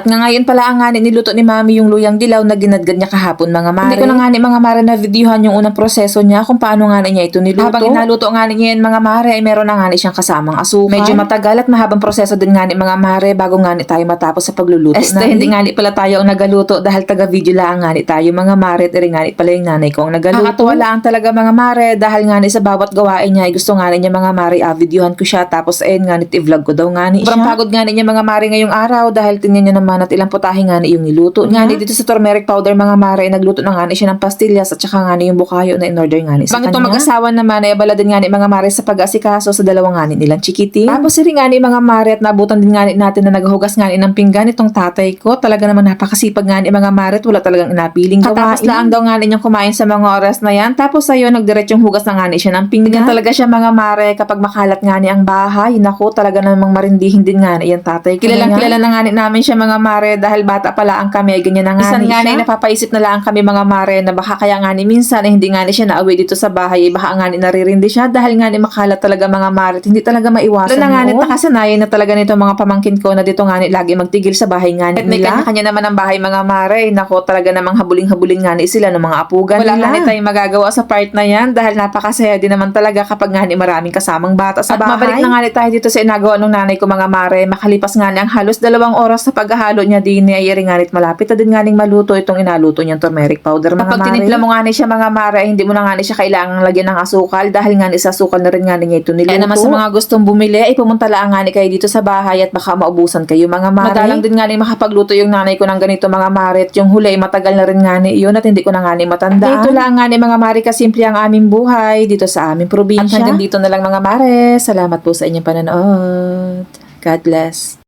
At nga ngayon pala ang ngani niluto ni Mami yung luyang dilaw na ginadgad niya kahapon mga mare. Hindi ko na ngani mga mare na videohan yung unang proseso niya kung paano ngani niya ito niluto. Habang inaluto ngani niya yan mga mare ay meron na ngani siyang kasamang asukal. Medyo matagal at mahabang proseso din ngani mga mare bago ngani tayo matapos sa pagluluto. Hindi ngani pala tayo ang nagaluto dahil taga video lang ngani tayo mga mare at ngani pala yung nanay ko ang nagaluto. Nakakatuwa lang talaga mga mare dahil ngani sa bawat gawain niya ay gusto ngani niya mga mare videohan ko siya tapos ayun ngani i-vlog ko daw ngani siya. Sobrang pagod ngani niya mga mare ngayong araw dahil tingnan niya naman at ilang putahe ngani yung niluto. Ngani dito sa turmeric powder mga mare nagluto na ngani siya ng pastillas at saka ngani yung bukayo na in-order ngani sa kanya. Bang itong mag-asawa naman ay abala din ngani mga mare sa pag-asikaso sa dalawang ngani nilang chikiting. Tapos si ngani mga mare at nabutan din ngani natin na naghuhugas ngani ng pinggan itong tatay ko. Talaga naman napakasipag ngani mga mare at wala talagang inapiling gawain. Tapos lang daw ngani niyang kumain sa mga oras na yan. Tapos ayun nagdiretsong hugas na ngani siya ng pinggan. Talaga siya mga mare kapag makalat ngani ang bahay. Naku talaga namang marindihin din ngani yan tatay ko. Kilalang kilala na ngani namin siya mga mare dahil bata pala ang kami ay ganyan na ngani. Isan ngani napapaisip na lang kami mga mare na baka kaya ngani minsan ay hindi ngani siya nauwi dito sa bahay ay baka ngani naririndi siya dahil ngani makalat talaga mga mare at hindi talaga maiwasan. Wala na ngani nakasanayan na talaga nito mga pamangkin ko na dito ngani lagi magtigil sa bahay ngani. At may kanya-kanya naman ang bahay mga mare. Nako talaga namang habuling-habuling ngani sila ng mga apugan nila. Wala ngani tayong magagawa sa part na yan dahil napakasaya din naman talaga kapag ngani maraming kasamang bata sa bahay. At mabalik na ngani tayo dito sa inagawa ng nanay ko mga mare. Makalipas ngani ang halos 2 oras sa paghahalo niya din ay nganit malapit na din nganing maluto itong inaluto niyang turmeric powder mga mare. Kapag tinimpla mo ngani siya mga mare hindi mo na ngani siya kailangang lagyan ng asukal dahil ngani sa asukal na rin ngani niya ito niluto. Kaya naman sa mga gustong bumili ay pumunta lang ngani kayo dito sa bahay at baka maubusan kayo mga mare. Madalang din ngani makapagluto yung nanay ko ng ganito mga mare at yung huli matagal na rin ngani yun at hindi ko na ngani matandaan. Dito lang ngani mga mare kasimple ang aming buhay dito sa aming probinsya. At hanggang dito na lang mga mare. Salamat po sa inyong panonood. God bless.